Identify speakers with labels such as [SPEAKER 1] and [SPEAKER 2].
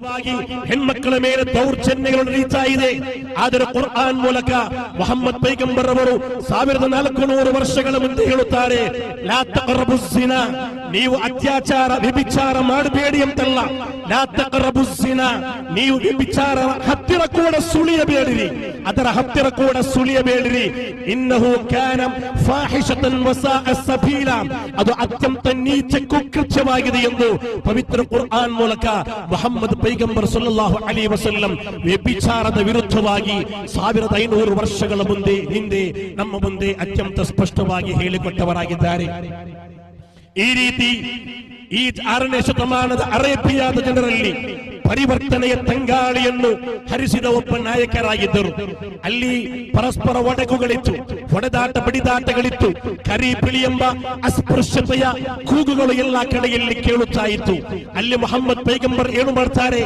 [SPEAKER 1] ವಿರುದ್ಧವಾಗಿ ಹೆಣ್ಮಕ್ಕಳ ಮೇಲೆ ದೌರ್ಜನ್ಯಗಳು ನಡೀತಾ ಇದೆ. ಆದರೆ ಕುರ್ಆನ್ ಮೂಲಕ ಮುಹಮ್ಮದ್ ಪೈಗಂಬರ್ ಅವರು 1400 ವರ್ಷಗಳ ಮುಂದೆ ಹೇಳುತ್ತಾರೆ, ಲಾ ತಕ್ರಬುಸ್ ಜಿನಾ, ನೀವು ಅತ್ಯಾಚಾರ ವ್ಯಭಿಚಾರ ಮಾಡಬೇಡಿ ಅಂತಲ್ಲ. ಲಾ ತಕ್ರಬುಸ್ ಜಿನಾ, ನೀವು ವ್ಯಭಿಚಾರ ಹತ್ತಿರ ಕೂಡ ಸುಳಿಯಬೇಡಿರಿ, ಅದರ ಹತ್ತಿರ ಕೂಡ ಸುಳಿಯಬೇಡಿರಿ. ಇನ್ನಹು ಕಾನ ಫಾಹಿಶತನ್ ವಸಾಅ ಸಬೀಲ, ಅದು ಅತ್ಯಂತ ನೀಚ ಕುಕೃತ್ಯವಾಗಿದೆ ಎಂದು ಪವಿತ್ರ ಕುರ್ಆನ್ ಮೂಲಕ ಮುಹಮ್ಮದ್ ಪೈಗಂಬರ್ ಸಲ್ಲಲ್ಲಾಹು ಅಲೈಹಿ ವಸಲ್ಲಂ ವ್ಯಭಿಚಾರದ ವಿರುದ್ಧವಾಗಿ 1500 ವರ್ಷಗಳ ಹಿಂದೆ ನಮ್ಮ ಮುಂದೆ ಅತ್ಯಂತ ಸ್ಪಷ್ಟವಾಗಿ ಹೇಳಿಕೊಟ್ಟವರಾಗಿದ್ದಾರೆ. ಈ ರೀತಿ ಈ 6ನೇ ಶತಮಾನದ ಅರೇಬಿಯಾದ ಜನರಲ್ಲಿ ಪರಿವರ್ತನೆಯ ತಂಗಾಳಿಯನ್ನು ಹರಿಸಿದ ಒಬ್ಬ ನಾಯಕರಾಗಿದ್ದರು. ಅಲ್ಲಿ ಪರಸ್ಪರ ಒಡಕುಗಳಿತ್ತು, ಹೊಡೆದಾಟ ಬಡಿದಾಟಗಳಿತ್ತು, ಕರಿ ಬಿಳಿ ಎಂಬ ಅಸ್ಪೃಶ್ಯತೆಯ ಕೂಗುಗಳು ಎಲ್ಲಾ ಕಡೆಯಲ್ಲಿ ಕೇಳುತ್ತಾ ಇತ್ತು. ಅಲ್ಲಿ ಮುಹಮ್ಮದ್ ಪೈಗಂಬರ್ ಏನು ಮಾಡ್ತಾರೆ,